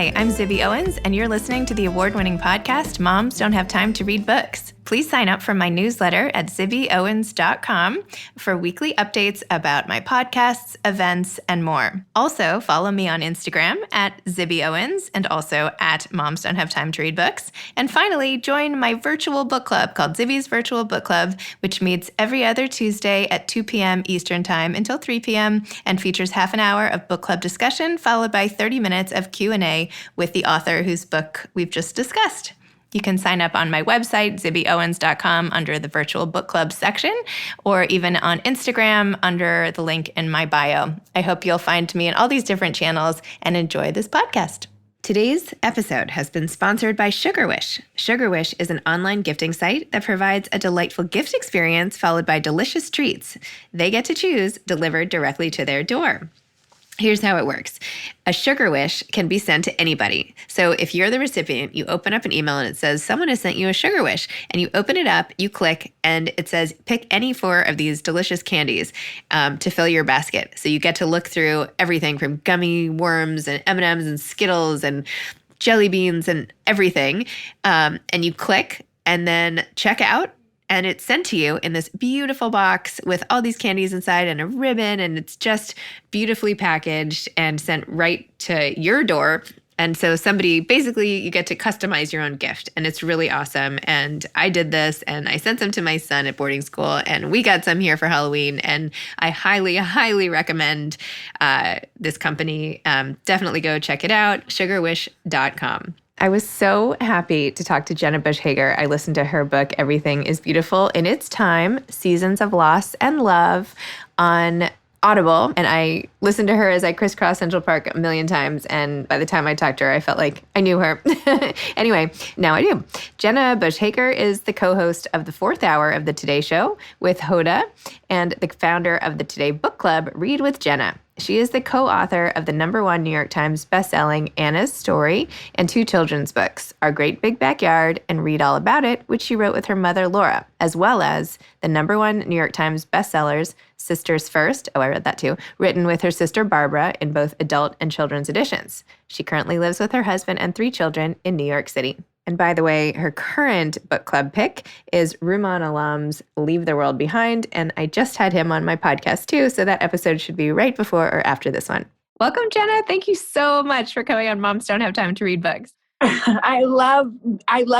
Hi, I'm Zibby Owens, and you're listening to the award-winning podcast, Moms Don't Have Time to Read Books. Please sign up for my newsletter at zibbyowens.com for weekly updates about my podcasts, events, and more. Also, follow me on Instagram at Zibby Owens and also at Moms Don't Have Time to Read Books. And finally, join my virtual book club called Zibby's Virtual Book Club, which meets every other Tuesday at 2 p.m. Eastern Time until 3 p.m. and features half an hour of book club discussion followed by 30 minutes of Q&A with the author whose book we've just discussed. You can sign up on my website, zibbyowens.com, under the virtual book club section, or even on Instagram under the link in my bio. I hope you'll find me in all these different channels and enjoy this podcast. Today's episode has been sponsored by SugarWish. SugarWish is an online gifting site that provides a delightful gift experience followed by delicious treats. They get to choose, delivered directly to their door. Here's how it works. A Sugar Wish can be sent to anybody. So if you're the recipient, you open up an email and it says, someone has sent you a Sugar Wish. And you open it up, you click, and it says, pick any 4 of these delicious candies to fill your basket. So you get to look through everything from gummy worms and M&Ms and Skittles and jelly beans and everything. And you click and then check out. And it's sent to you in this beautiful box with all these candies inside and a ribbon, and it's just beautifully packaged and sent right to your door. And so basically you get to customize your own gift, and it's really awesome. And I did this, and I sent some to my son at boarding school, and we got some here for Halloween. And I highly, highly recommend this company. Definitely go check it out, sugarwish.com. I was so happy to talk to Jenna Bush Hager. I listened to her book, Everything is Beautiful in Its Time, Seasons of Loss and Love, on Audible. And I listened to her as I crisscrossed Central Park a million times. And by the time I talked to her, I felt like I knew her. Anyway, now I do. Jenna Bush Hager is the co-host of the 4th hour of the Today Show with Hoda and the founder of the Today Book Club, Read with Jenna. She is the co-author of the #1 New York Times bestselling Anna's Story and 2 children's books, Our Great Big Backyard and Read All About It, which she wrote with her mother, Laura, as well as the #1 New York Times bestsellers, Sisters First, I read that too, written with her sister Barbara in both adult and children's editions. She currently lives with her husband and 3 children in New York City. And by the way, her current book club pick is Rumaan Alam's Leave the World Behind, and I just had him on my podcast too, so that episode should be right before or after this one. Welcome, Jenna. Thank you so much for coming on Moms Don't Have Time to Read Books. I love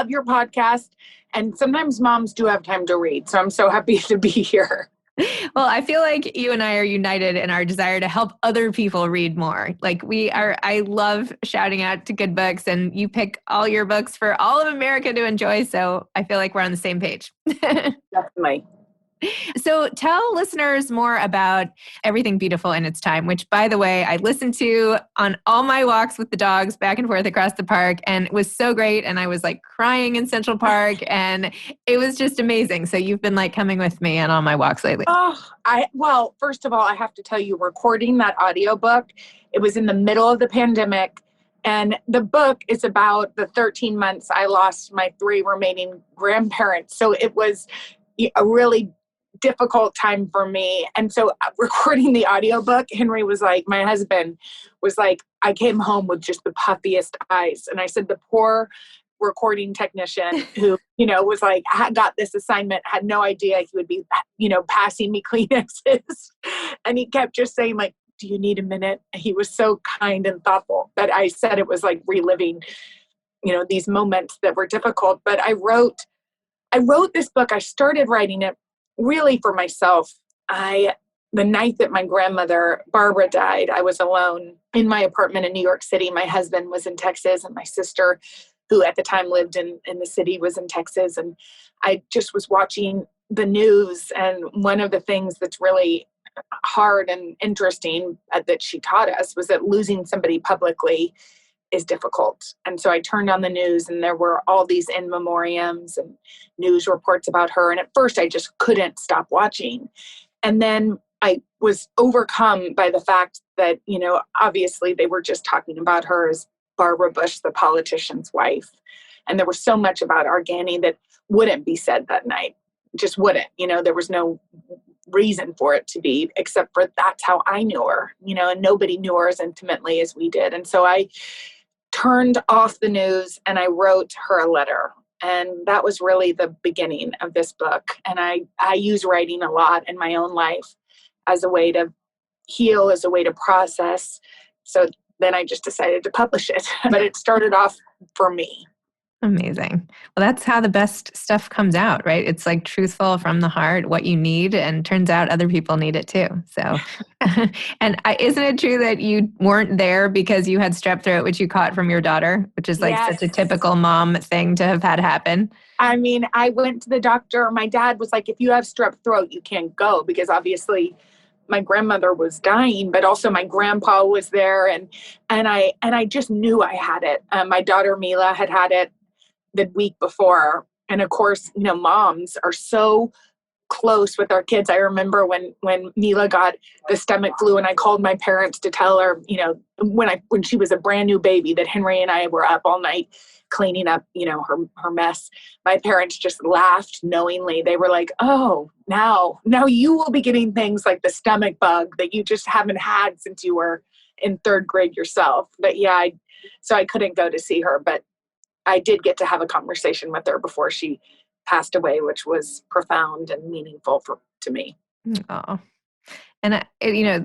your podcast, and sometimes moms do have time to read, so I'm so happy to be here. Well, I feel like you and I are united in our desire to help other people read more. I love shouting out to good books, and you pick all your books for all of America to enjoy. So I feel like we're on the same page. Definitely. So tell listeners more about Everything Beautiful in Its Time, which, by the way, I listened to on all my walks with the dogs back and forth across the park, and it was so great. And I was crying in Central Park, and it was just amazing. So you've been coming with me on all my walks lately. Well, first of all, I have to tell you, recording that audiobook, it was in the middle of the pandemic. And the book is about the 13 months I lost my 3 remaining grandparents. So it was a really difficult time for me. And so recording the audiobook, Henry was my husband was I came home with just the puffiest eyes. And I said, the poor recording technician who, was got this assignment, had no idea he would be, passing me Kleenexes. And he kept just saying do you need a minute? He was so kind and thoughtful that I said it was reliving, these moments that were difficult. But I wrote this book. I started writing it really for myself. The night that my grandmother, Barbara, died, I was alone in my apartment in New York City. My husband was in Texas, and my sister, who at the time lived in the city, was in Texas. And I just was watching the news. And one of the things that's really hard and interesting that she taught us was that losing somebody publicly is difficult. And so I turned on the news, and there were all these in memoriams and news reports about her. And at first I just couldn't stop watching. And then I was overcome by the fact that, obviously they were just talking about her as Barbara Bush, the politician's wife. And there was so much about Argani that wouldn't be said that night. Just wouldn't, there was no reason for it to be, except for that's how I knew her, and nobody knew her as intimately as we did. And so I turned off the news and I wrote her a letter. And that was really the beginning of this book. And I use writing a lot in my own life as a way to heal, as a way to process. So then I just decided to publish it. But it started off for me. Amazing. Well, that's how the best stuff comes out, right? It's like truthful from the heart, what you need, and turns out other people need it too. So, isn't it true that you weren't there because you had strep throat, which you caught from your daughter, which is like Yes. such a typical mom thing to have had happen? I mean, I went to the doctor. My dad was like, if you have strep throat, you can't go, because obviously my grandmother was dying, but also my grandpa was there. And I just knew I had it. My daughter Mila had it the week before. And of course, moms are so close with our kids. I remember when Mila got the stomach flu and I called my parents to tell her, when she was a brand new baby, that Henry and I were up all night cleaning up, her mess. My parents just laughed knowingly. They were like, oh, now you will be getting things like the stomach bug that you just haven't had since you were in third grade yourself. But yeah, so I couldn't go to see her, but I did get to have a conversation with her before she passed away, which was profound and meaningful to me. Oh. And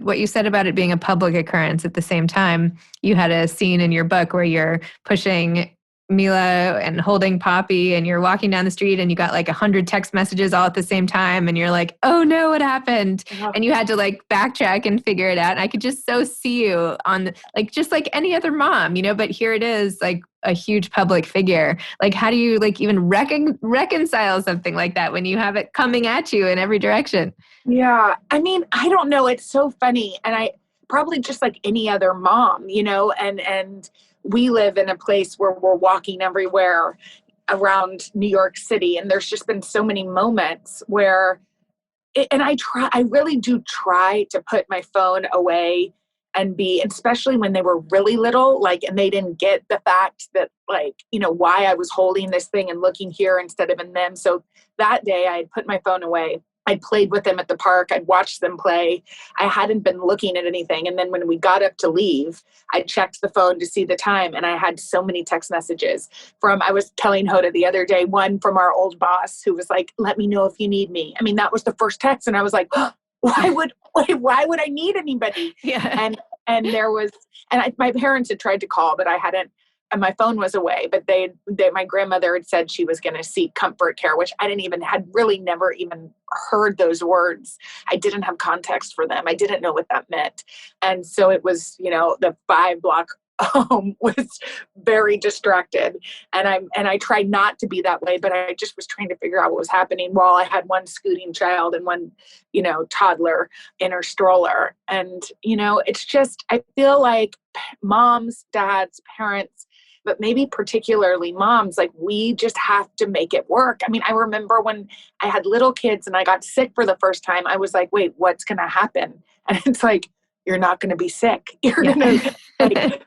what you said about it being a public occurrence, at the same time, you had a scene in your book where you're pushing Mila and holding Poppy, and you're walking down the street and you got like 100 text messages all at the same time. And you're like, oh no, what happened? Uh-huh. And you had to like backtrack and figure it out. And I could just so see you on just like any other mom, but here it is, like a huge public figure. Like, how do you like even reconcile something like that when you have it coming at you in every direction? Yeah. I mean, I don't know. It's so funny. And I probably just like any other mom, and we live in a place where we're walking everywhere around New York City. And there's just been so many moments where, I really do try to put my phone away and especially when they were really little, and they didn't get the fact that why I was holding this thing and looking here instead of in them. So that day I had put my phone away. I played with them at the park. I'd watched them play. I hadn't been looking at anything. And then when we got up to leave, I checked the phone to see the time. And I had so many text messages I was telling Hoda the other day, one from our old boss who was like, let me know if you need me. I mean, that was the first text. And I was like, oh, why would I need anybody? Yeah. And there was, my parents had tried to call, but I hadn't, and my phone was away, but my grandmother had said she was going to seek comfort care, which had really never even heard those words. I didn't have context for them. I didn't know what that meant. And so it was, the 5-block home was very distracted. And I tried not to be that way, but I just was trying to figure out what was happening while I had one scooting child and one, toddler in her stroller. And, it's just, I feel like moms, dads, parents, but maybe particularly moms, we just have to make it work. I mean, I remember when I had little kids and I got sick for the first time, I was like, wait, what's going to happen? And it's like, you're not going to be sick. You're going to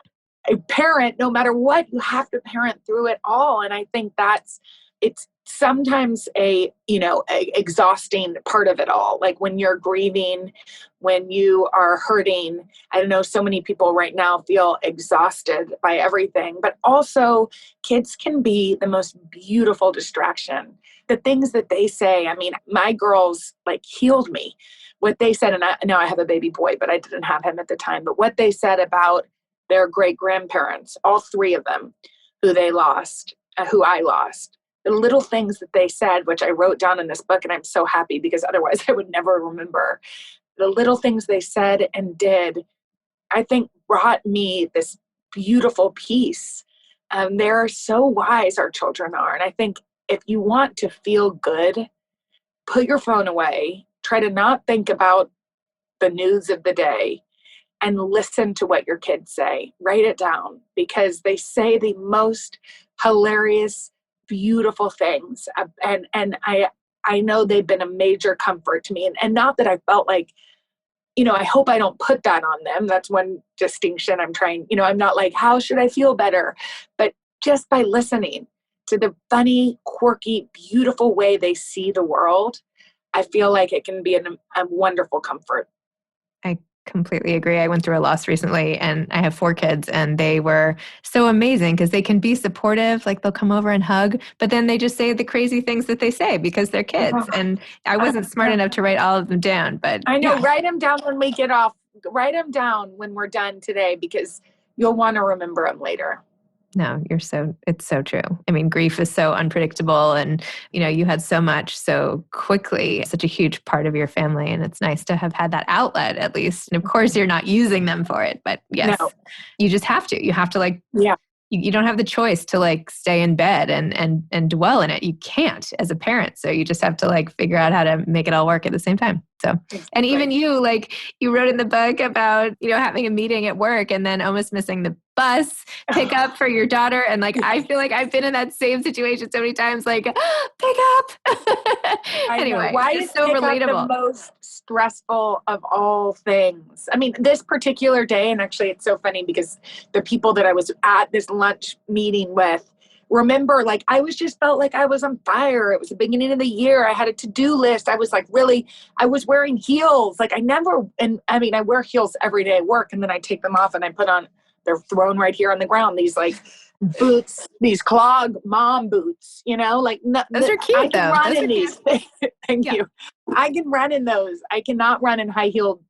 a parent, no matter what, you have to parent through it all. And I think it's sometimes a exhausting part of it all. Like when you're grieving, when you are hurting, I know so many people right now feel exhausted by everything, but also kids can be the most beautiful distraction. The things that they say, I mean, my girls healed me. What they said, and now I have a baby boy, but I didn't have him at the time, but what they said about their great grandparents, all 3 of them, who I lost, the little things that they said, which I wrote down in this book, and I'm so happy because otherwise I would never remember. The little things they said and did, I think brought me this beautiful peace. They're so wise, our children are. And I think if you want to feel good, put your phone away, try to not think about the news of the day, and listen to what your kids say. Write it down, because they say the most hilarious, beautiful things. And I know they've been a major comfort to me. And not that I felt like, I hope I don't put that on them. That's one distinction I'm trying, I'm not like, how should I feel better? But just by listening to the funny, quirky, beautiful way they see the world, I feel like it can be a wonderful comfort. I Completely agree. I went through a loss recently and I have 4 kids and they were so amazing because they can be supportive. Like they'll come over and hug, but then they just say the crazy things that they say because they're kids. And I wasn't smart enough to write all of them down, but I know, yeah. write them down when we get off. Write them down when we're done today because you'll want to remember them later. No, it's so true. I mean, grief is so unpredictable and, you had so much so quickly, such a huge part of your family. And it's nice to have had that outlet at least. And of course, you're not using them for it, but yes, No. you just have to. You have to like, yeah. You don't have the choice to like stay in bed and dwell in it. You can't as a parent. So you just have to like figure out how to make it all work at the same time. So, and even you, like you wrote in the book about, having a meeting at work and then almost missing the bus pickup for your daughter. And like, I feel like I've been in that same situation so many times, like pick up. Anyway, why it's is so relatable. The most stressful of all things? I mean, this particular day, and actually it's so funny because the people that I was at this lunch meeting with, remember, like I was just felt like I was on fire. It was the beginning of the year. I had a to-do list. I was like, really, I was wearing heels. Like I wear heels every day at work and then I take them off and I put on, they're thrown right here on the ground. These like boots, these clog mom boots, those are cute. I can run in these. Thank you. I can run in those. I cannot run in high-heeled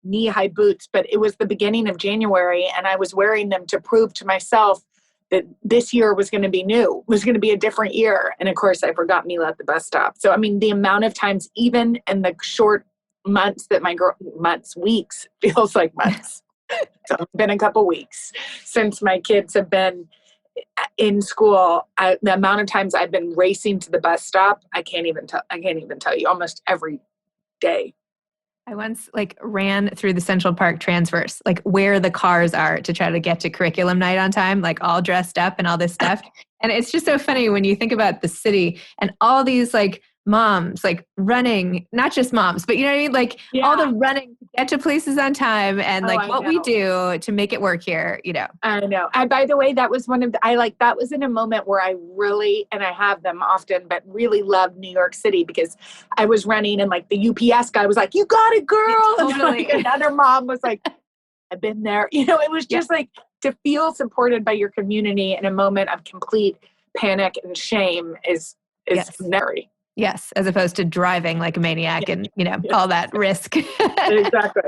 knee-high boots, but it was the beginning of January and I was wearing them to prove to myself that this year was going to be new, was going to be a different year. And of course I forgot Mila at the bus stop. So, I mean, the amount of times, even in the short months that weeks, feels like months. So it's been a couple weeks since my kids have been in school. The amount of times I've been racing to the bus stop, I can't even tell you, almost every day. I once like ran through the Central Park transverse, like where the cars are to try to get to curriculum night on time, like all dressed up and all this stuff. And it's just so funny when you think about the city and all these like moms, like running, not just moms, but you know what I mean? Like all the running to get to places on time and like what we do to make it work here, I know. And by the way, that was that was in a moment where I really, and I have them often, but really loved New York City because I was running and like the UPS guy was like, you got it, girl. Totally. And like another mom was like, I've been there. It was just like to feel supported by your community in a moment of complete panic and shame is necessary. Yes, as opposed to driving like a maniac and, all that risk. Exactly.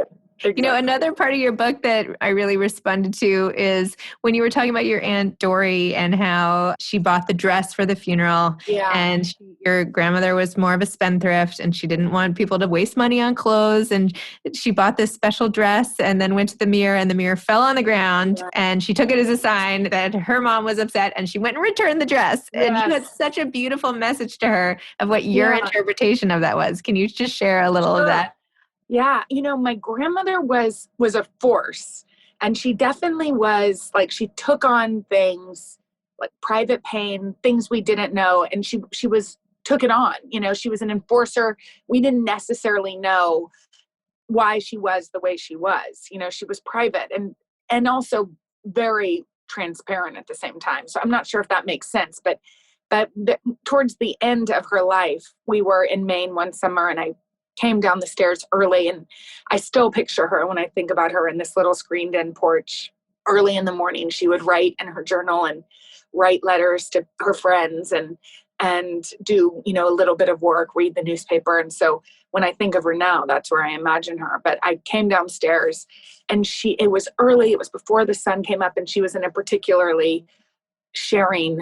Another part of your book that I really responded to is when you were talking about your Aunt Dory and how she bought the dress for the funeral. Yeah. And your grandmother was more of a spendthrift and she didn't want people to waste money on clothes. And she bought this special dress and then went to the mirror and the mirror fell on the ground. Yeah. And she took it as a sign that her mom was upset and she went and returned the dress. Yes. And you had such a beautiful message to her of what your interpretation of that was. Can you just share a little of that? Yeah. My grandmother was a force and she definitely was like, she took on things like private pain, things we didn't know. And she took it on, she was an enforcer. We didn't necessarily know why she was the way she was, she was private and also very transparent at the same time. So I'm not sure if that makes sense, but towards the end of her life, we were in Maine one summer and I came down the stairs early and I still picture her when I think about her in this little screened in porch. Early in the morning, she would write in her journal and write letters to her friends and do, a little bit of work, read the newspaper. And so when I think of her now, that's where I imagine her. But I came downstairs and it was early, it was before the sun came up and she was in a particularly sharing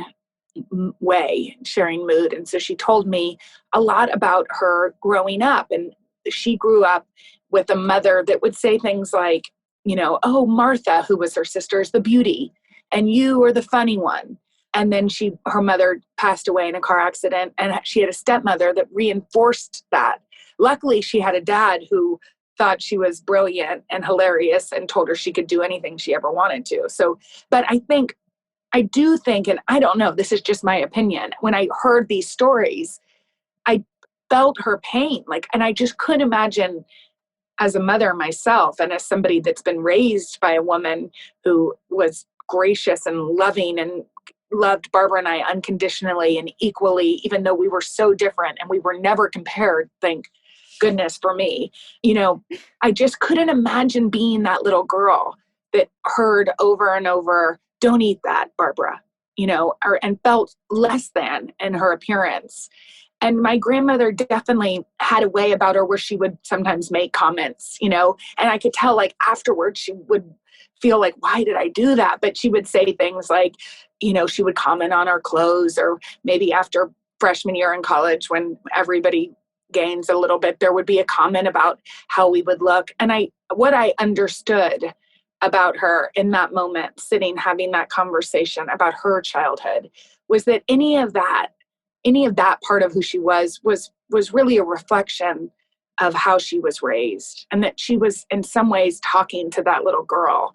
mood. And so she told me a lot about her growing up. And she grew up with a mother that would say things like, oh, Martha, who was her sister, is the beauty and you are the funny one. And then her mother passed away in a car accident and she had a stepmother that reinforced that. Luckily, she had a dad who thought she was brilliant and hilarious and told her she could do anything she ever wanted to. So, but I do think, and I don't know, this is just my opinion, when I heard these stories, I felt her pain. And I just couldn't imagine as a mother myself and as somebody that's been raised by a woman who was gracious and loving and loved Barbara and I unconditionally and equally, even though we were so different and we were never compared, goodness for me. I just couldn't imagine being that little girl that heard over and over, don't eat that, Barbara, and felt less than in her appearance. And my grandmother definitely had a way about her where she would sometimes make comments, and I could tell like afterwards she would feel like, why did I do that? But she would say things like, she would comment on our clothes, or maybe after freshman year in college when everybody gains a little bit, there would be a comment about how we would look. And what I understood about her in that moment, sitting, having that conversation about her childhood, was that any of that part of who she was really a reflection of how she was raised, and that she was in some ways talking to that little girl.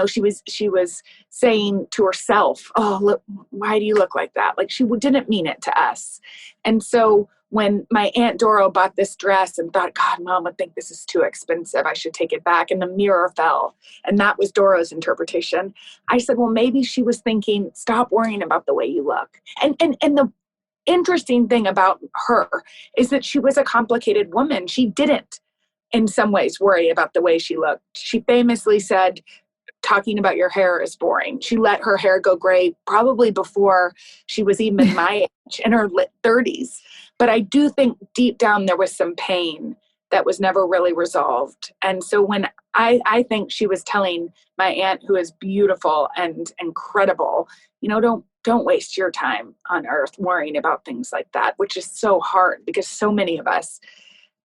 She was saying to herself, oh, look, why do you look like that? Like, she didn't mean it to us. And so when my Aunt Doro bought this dress and thought, God, Mom would think this is too expensive, I should take it back, and the mirror fell, and that was Doro's interpretation, I said, well, maybe she was thinking, stop worrying about the way you look. And the interesting thing about her is that she was a complicated woman. She didn't, in some ways, worry about the way she looked. She famously said, talking about your hair is boring. She let her hair go gray probably before she was even my age, in her 30s. But I do think deep down there was some pain that was never really resolved. And so when I think she was telling my aunt, who is beautiful and incredible, don't waste your time on earth worrying about things like that, which is so hard because so many of us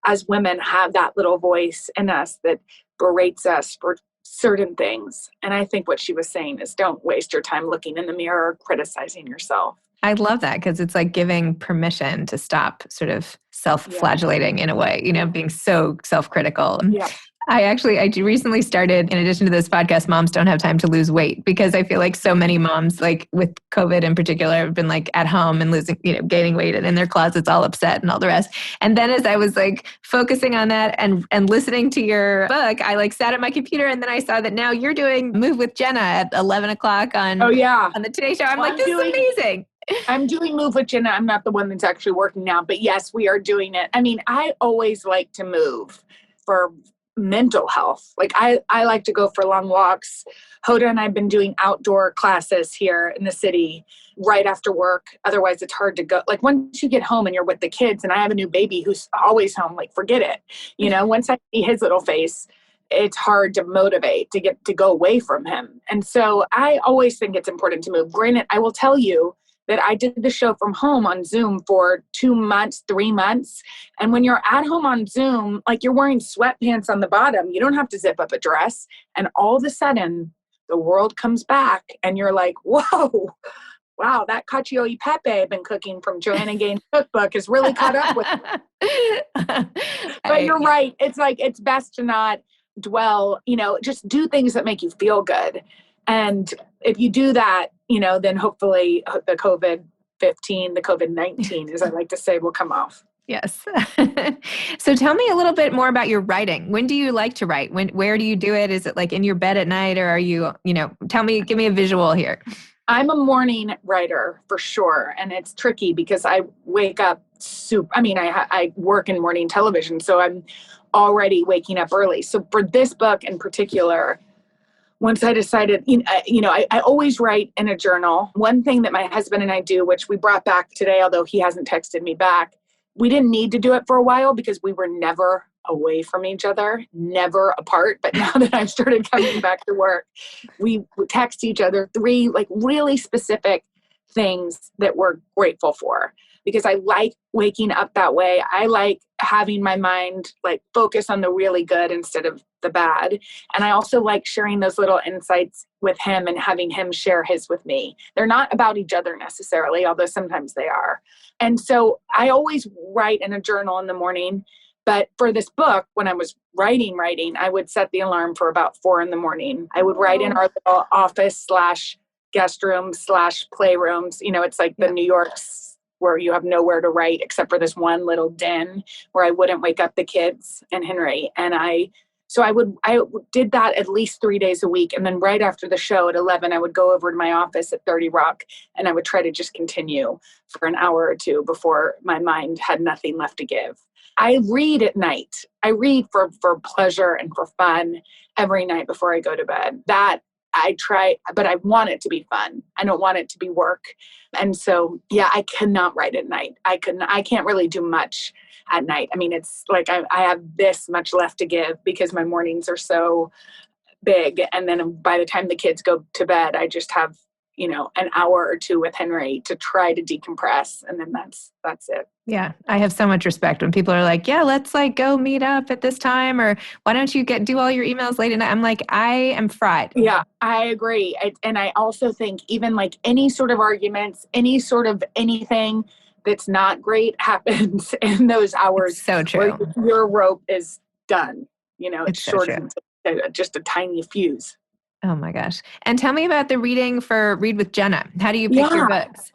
as women have that little voice in us that berates us for certain things. And I think what she was saying is, don't waste your time looking in the mirror, criticizing yourself. I love that, because it's like giving permission to stop sort of self-flagellating in a way, being so self-critical. Yeah. I recently started, in addition to this podcast, Moms Don't Have Time to Lose Weight, because I feel like so many moms, like with COVID in particular, have been like at home and losing, gaining weight and in their closets all upset and all the rest. And then as I was like focusing on that and listening to your book, I like sat at my computer, and then I saw that now you're doing Move with Jenna at 11 o'clock on the Today Show. I'm like, this is amazing. I'm doing Move with Jenna. I'm not the one that's actually working now, but yes, we are doing it. I mean, I always like to move for mental health. Like I like to go for long walks. Hoda and I've been doing outdoor classes here in the city right after work. Otherwise it's hard to go. Like once you get home and you're with the kids, and I have a new baby who's always home, like forget it. Once I see his little face, it's hard to motivate to get to go away from him. And so I always think it's important to move. Granted, I will tell you that I did the show from home on Zoom for 2 months, 3 months. And when you're at home on Zoom, like you're wearing sweatpants on the bottom, you don't have to zip up a dress. And all of a sudden the world comes back and you're like, whoa, wow, that cacio e pepe I've been cooking from Joanna Gaines' cookbook has really caught up with me. But you're right. It's like, it's best to not dwell, just do things that make you feel good. And if you do that, then hopefully the COVID-19, as I like to say, will come off. Yes. So tell me a little bit more about your writing. When do you like to write? Where do you do it? Is it like in your bed at night, or are you, give me a visual here. I'm a morning writer for sure. And it's tricky because I wake up I work in morning television, so I'm already waking up early. So for this book in particular, once I decided, I always write in a journal. One thing that my husband and I do, which we brought back today, although he hasn't texted me back, we didn't need to do it for a while because we were never away from each other, never apart. But now that I've started coming back to work, we text each other 3 like really specific things that we're grateful for, because I like waking up that way. I like having my mind like focus on the really good instead of the bad. And I also like sharing those little insights with him and having him share his with me. They're not about each other necessarily, although sometimes they are. And so I always write in a journal in the morning. But for this book, when I was writing, I would set the alarm for about 4 a.m. I would write in our little office / guest room / playrooms. It's like the New York's where you have nowhere to write except for this one little den where I wouldn't wake up the kids and Henry. And I So I did that at least 3 days a week. And then right after the show at 11, I would go over to my office at 30 Rock and I would try to just continue for an hour or two before my mind had nothing left to give. I read at night. I read for pleasure and for fun every night before I go to bed. That I try, but I want it to be fun. I don't want it to be work. And so, yeah, I cannot write at night. I can't really do much at night. I mean, it's like I have this much left to give because my mornings are so big. And then by the time the kids go to bed, I just have, an hour or two with Henry to try to decompress. And then that's it. Yeah. I have so much respect when people are like, yeah, let's like go meet up at this time, or why don't you do all your emails late at night? I'm like, I am fried. Yeah, I agree. And I also think even like any sort of arguments, any sort of anything that's not great happens in those hours. It's so true. Where your rope is done. It's so short true. of just a tiny fuse. Oh my gosh. And tell me about the reading for Read with Jenna. How do you pick your books?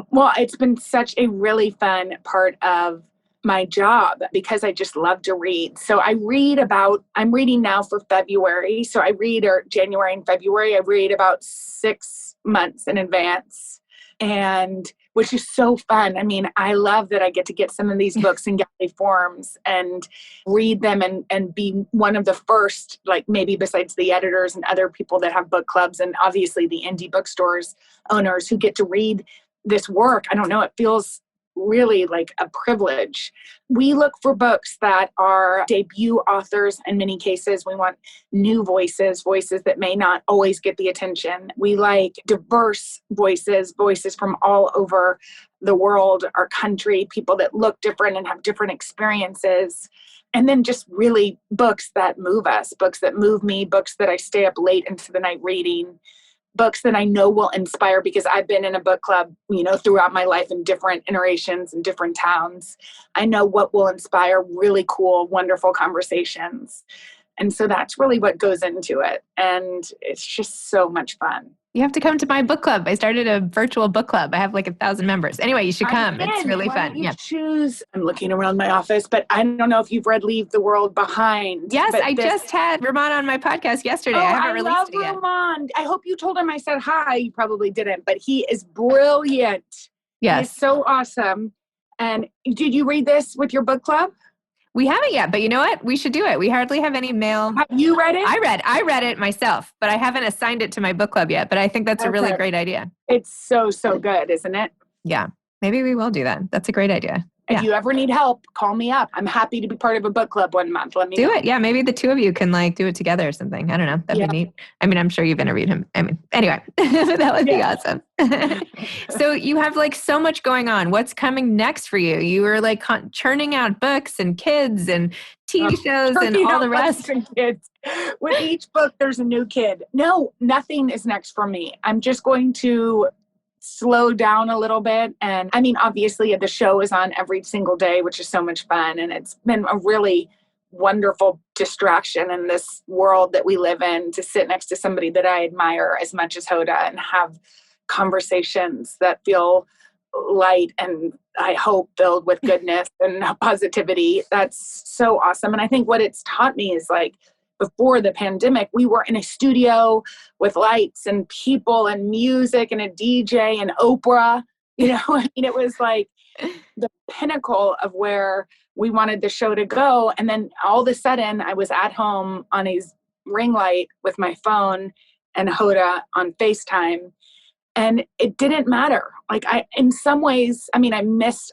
Well, it's been such a really fun part of my job because I just love to read. So I'm reading now for February. So I read January and February. I read about 6 months in advance, and which is so fun. I mean, I love that I get to get some of these books in gallery forms and read them and be one of the first, like maybe besides the editors and other people that have book clubs and obviously the indie bookstores owners who get to read this work. I don't know. It feels really like a privilege. We look for books that are debut authors in many cases. We want new voices that may not always get the attention. We like diverse voices from all over the world, our country, people that look different and have different experiences. And then just really books that move us, books that move me, books that I stay up late into the night reading. Books that I know will inspire because I've been in a book club, throughout my life in different iterations in different towns. I know what will inspire really cool, wonderful conversations. And so that's really what goes into it. And it's just so much fun. You have to come to my book club. I started a virtual book club. I have like 1,000 members. Anyway, you should come. It's really fun. Yeah. Choose. I'm looking around my office, but I don't know if you've read Leave the World Behind. Yes, I just had Ramon on my podcast yesterday. I haven't released it yet. Ramon. I hope you told him I said hi. You probably didn't, but he is brilliant. Yes. He's so awesome. And did you read this with your book club? We haven't yet, but you know what? We should do it. We hardly have any mail. Have you read it? I read it myself, but I haven't assigned it to my book club yet. But I think that's a really great idea. It's so good, isn't it? Yeah. Maybe we will do that. That's a great idea. If you ever need help, call me up. I'm happy to be part of a book club one month. Let me do it. Yeah, maybe the two of you can like do it together or something. I don't know. That'd be neat. I mean, I'm sure you've interviewed him. I mean, anyway, that would be awesome. So you have like so much going on. What's coming next for you? You were like churning out books and kids and TV shows and all the rest. And kids. With each book, there's a new kid. No, nothing is next for me. I'm just going to slow down a little bit. And I mean, obviously the show is on every single day, which is so much fun. And it's been a really wonderful distraction in this world that we live in to sit next to somebody that I admire as much as Hoda and have conversations that feel light and I hope filled with goodness and positivity. That's so awesome. And I think what it's taught me is like, before the pandemic, we were in a studio with lights and people and music and a DJ and Oprah. I mean, it was like the pinnacle of where we wanted the show to go. And then all of a sudden, I was at home on a ring light with my phone and Hoda on FaceTime. And it didn't matter. Like in some ways, I mean, I miss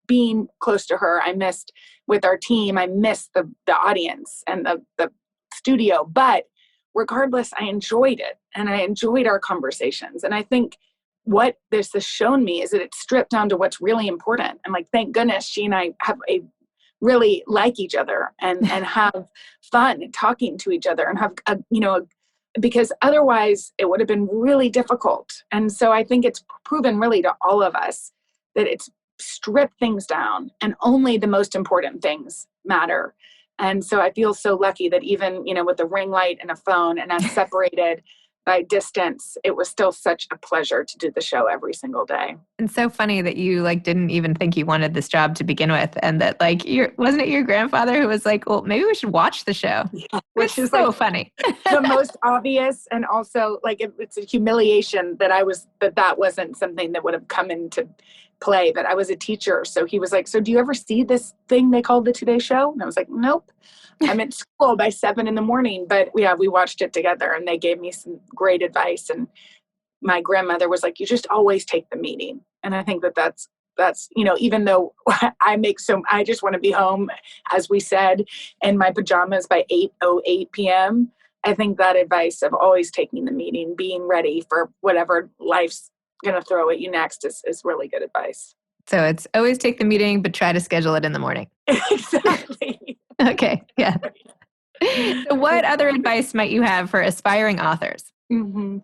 being close to her. I missed with our team. I missed the audience and the studio. But regardless, I enjoyed it. And I enjoyed our conversations. And I think what this has shown me is that it's stripped down to what's really important. And like, thank goodness she and I really like each other and have fun talking to each other and have, because otherwise it would have been really difficult. And so I think it's proven really to all of us that it's strip things down and only the most important things matter. And so I feel so lucky that even, with a ring light and a phone and us separated, by distance, it was still such a pleasure to do the show every single day. And so funny that you like didn't even think you wanted this job to begin with, and that like wasn't it your grandfather who was like, well, maybe we should watch the show, which is so like funny. The most obvious, and also like it's a humiliation that wasn't something that would have come into play. But I was a teacher, so he was like, so do you ever see this thing they call the Today Show? And I was like, nope. I'm at school by 7 a.m. But yeah, we watched it together, and they gave me some great advice. And my grandmother was like, you just always take the meeting. And I think that's, even though I just want to be home, as we said, in my pajamas by 8:08 p.m. I think that advice of always taking the meeting, being ready for whatever life's going to throw at you next is really good advice. So it's always take the meeting, but try to schedule it in the morning. Exactly. Okay. Yeah. So what other advice might you have for aspiring authors? Mm-hmm.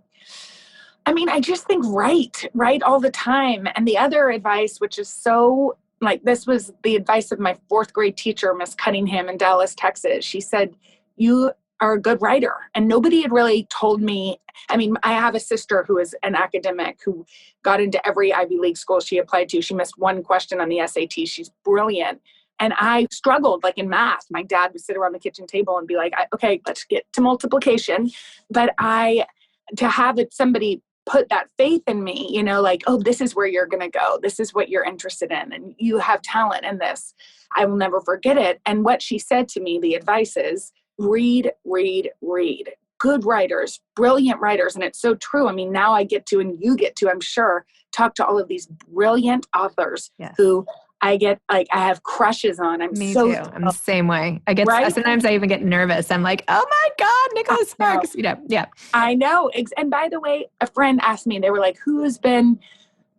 I mean, I just think write all the time. And the other advice, which is so like, this was the advice of my 4th grade teacher, Miss Cunningham in Dallas, Texas. She said, you are a good writer. And nobody had really told me. I mean, I have a sister who is an academic who got into every Ivy League school she applied to. She missed one question on the SAT. She's brilliant. And I struggled like in math. My dad would sit around the kitchen table and be like, okay, let's get to multiplication. But to have somebody put that faith in me, like, oh, this is where you're going to go. This is what you're interested in. And you have talent in this. I will never forget it. And what she said to me, the advice is read, read, read. Good writers, brilliant writers. And it's so true. I mean, now I get to, and you get to, I'm sure, talk to all of these brilliant authors who I have crushes on. Me too. I'm the same way. Sometimes I even get nervous. I'm like, oh my God, Nicholas Sparks. Yeah. I know. And by the way, a friend asked me, they were like, who has been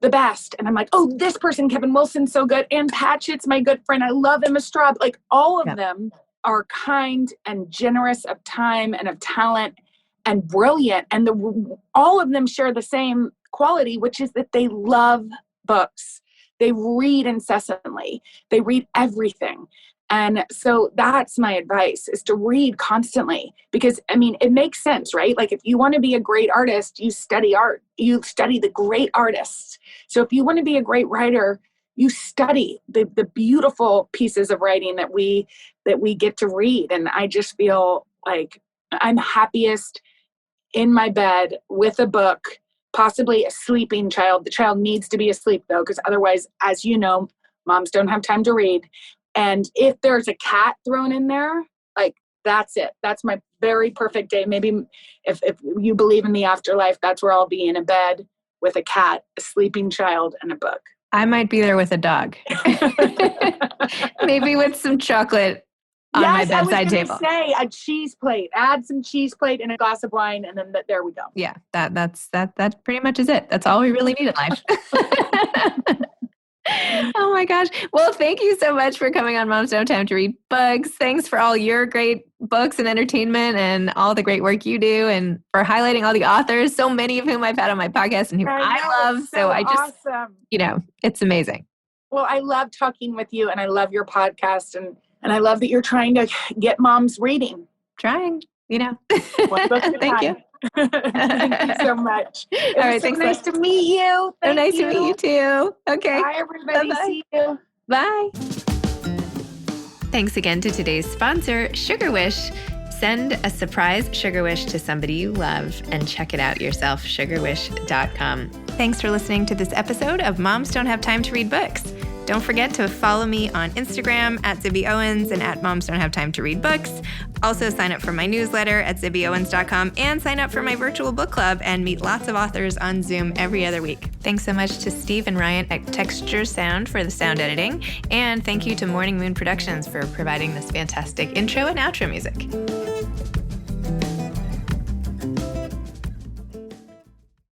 the best? And I'm like, oh, this person, Kevin Wilson's so good. Ann Patchett's my good friend. I love Emma Straub. Like all of them are kind and generous of time and of talent and brilliant. And all of them share the same quality, which is that they love books. They read incessantly. They read everything. And so that's my advice, is to read constantly, because I mean, it makes sense, right? Like if you want to be a great artist, you study art, you study the great artists. So if you want to be a great writer, you study the beautiful pieces of writing that we get to read. And I just feel like I'm happiest in my bed with a book, possibly a sleeping child. The child needs to be asleep though, because otherwise, as you know, moms don't have time to read. And if there's a cat thrown in there, like that's it. That's my very perfect day. Maybe if you believe in the afterlife, that's where I'll be, in a bed with a cat, a sleeping child, and a book. I might be there with a dog. Maybe with some chocolate on my bedside table. I was going to say a cheese plate. Add some cheese plate and a glass of wine, and then there we go. Yeah, that pretty much is it. That's all we really need in life. Oh my gosh. Well, thank you so much for coming on Moms Don't Have Time to Read Books. Thanks for all your great books and entertainment and all the great work you do, and for highlighting all the authors, so many of whom I've had on my podcast and who I love. So I just, awesome. It's amazing. Well, I love talking with you, and I love your podcast, and I love that you're trying to get moms reading. Trying, One book at a Thank time. you. Thank you so much. All right, thanks. Nice to meet you. So nice to meet you too. Okay. Bye, everybody. Bye-bye. See you. Bye. Thanks again to today's sponsor, Sugar Wish. Send a surprise Sugar Wish to somebody you love and check it out yourself, sugarwish.com. Thanks for listening to this episode of Moms Don't Have Time to Read Books. Don't forget to follow me on Instagram at Zibby Owens and at Moms Don't Have Time to Read Books. Also sign up for my newsletter at zibbyowens.com and sign up for my virtual book club and meet lots of authors on Zoom every other week. Thanks so much to Steve and Ryan at Texture Sound for the sound editing. And thank you to Morning Moon Productions for providing this fantastic intro and outro music.